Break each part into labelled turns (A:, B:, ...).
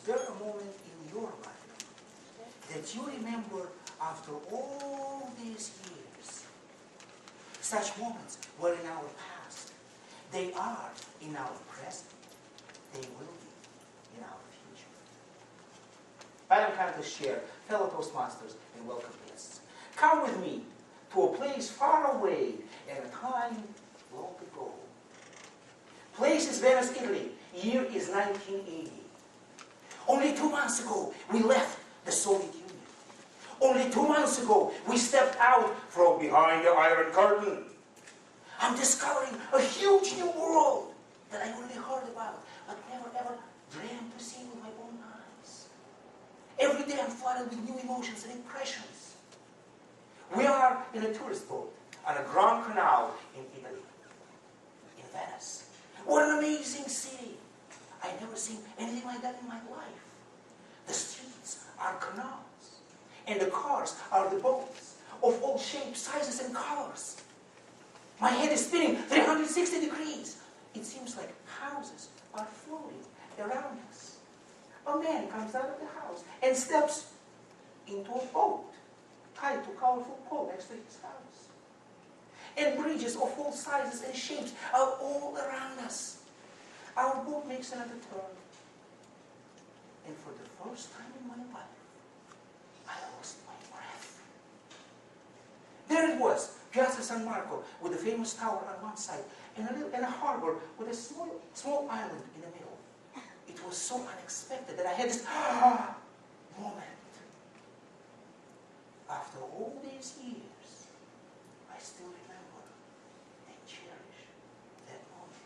A: there a moment in your life that you remember after all these years? Such moments were in our past. They are in our present. They will be in our future. I am kind to share, fellow Toastmasters and welcome guests. Come with me to a place far away and a time long ago. Place is Venice, Italy. Year is 1980. Only 2 months ago, we left the Soviet Union. Only 2 months ago, we stepped out from behind the Iron Curtain. I'm discovering a huge new world that I only heard about, but never ever dreamed to see with my own eyes. Every day I'm flooded with new emotions and impressions. We are in a tourist boat on a Grand Canal in Italy, in Venice. What an amazing city! I've never seen anything like that in my life. The streets are canals, and the cars are the boats of all shapes, sizes, and colors. My head is spinning 360 degrees. It seems like houses are floating around us. A man comes out of the house and steps into a boat tied to a colorful pole next to his house. And bridges of all sizes and shapes are all around us. Our boat makes another turn. And for the first time in my life, I lost my breath. There it was, Piazza San Marco, with the famous tower on one side, and a harbor with a small island in the middle. It was so unexpected that I had this moment. After all these years, I still remember and cherish that moment.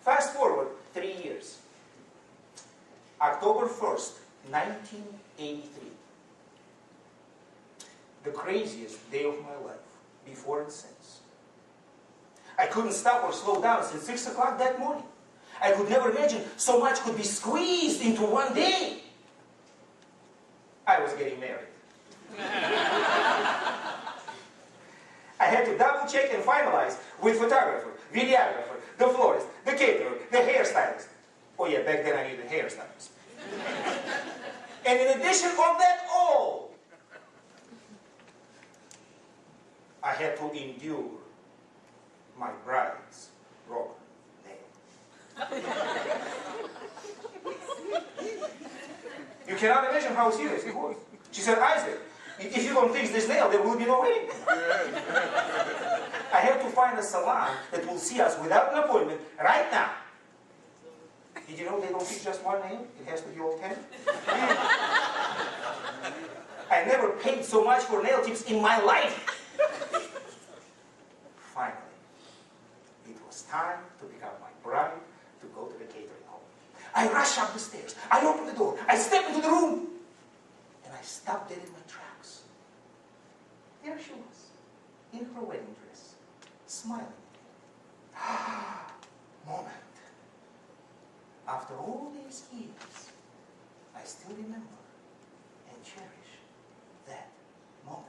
A: Fast forward 3 years. October 1st, 1983. The craziest day of my life, before and since. I couldn't stop or slow down since 6 o'clock that morning. I could never imagine so much could be squeezed into one day. I was getting married. I had to double check and finalize with photographer, videographer, the florist, the caterer, the hairstylist. Oh yeah, back then I needed hairstylist. And in addition of that all, I had to endure my bride's broken nail. You cannot imagine how serious it was. She said, Isaac, if you don't fix this nail, there will be no wedding. I have to find a salon that will see us without an appointment right now. Did you know they don't fix just one nail? It has to be all 10. I never paid so much for nail tips in my life. Finally, it was time to pick up my bride to go to the catering hall. I rush up the stairs. I open the door. I step into the room. And I stopped dead in my tracks. There she was, in her wedding dress, smiling. Moment. After all these years, I still remember and cherish that moment.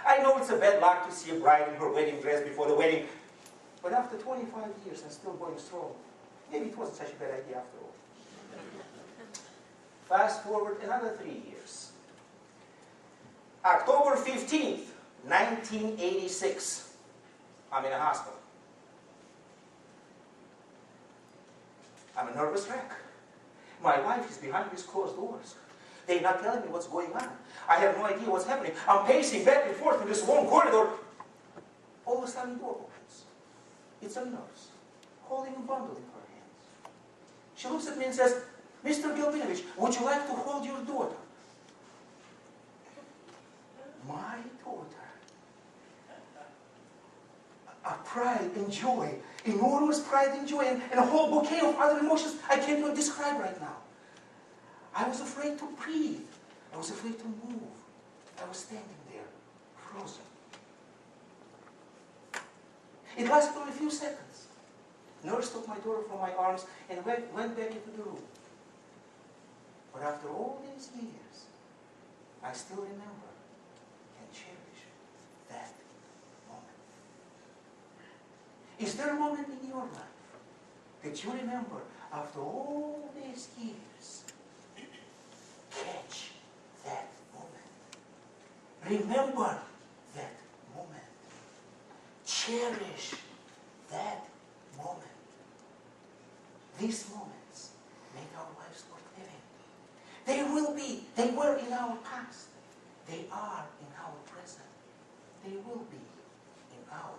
A: I know it's a bad luck to see a bride in her wedding dress before the wedding, but after 25 years and still going strong, maybe it wasn't such a bad idea after all. Fast forward another 3 years. October 15th, 1986. I'm in a hospital. I'm a nervous wreck. My wife is behind these closed doors. They're not telling me what's going on. I have no idea what's happening. I'm pacing back and forth in this long corridor. All of a sudden, the door opens. It's a nurse, holding a bundle in her hands. She looks at me and says, Mr. Gelbinovich, would you like to hold your daughter? My daughter. A pride and joy, enormous pride and joy, and a whole bouquet of other emotions I can't even describe right now. I was afraid to breathe. I was afraid to move. I was standing there, frozen. It lasted only a few seconds. Nurse took my daughter from my arms and went back into the room. But after all these years, I still remember and cherish that moment. Is there a moment in your life that you remember after all these years, catch that moment. Remember that moment. Cherish that moment. These moments make our lives worth living. They were in our past. They are in our present. They will be in our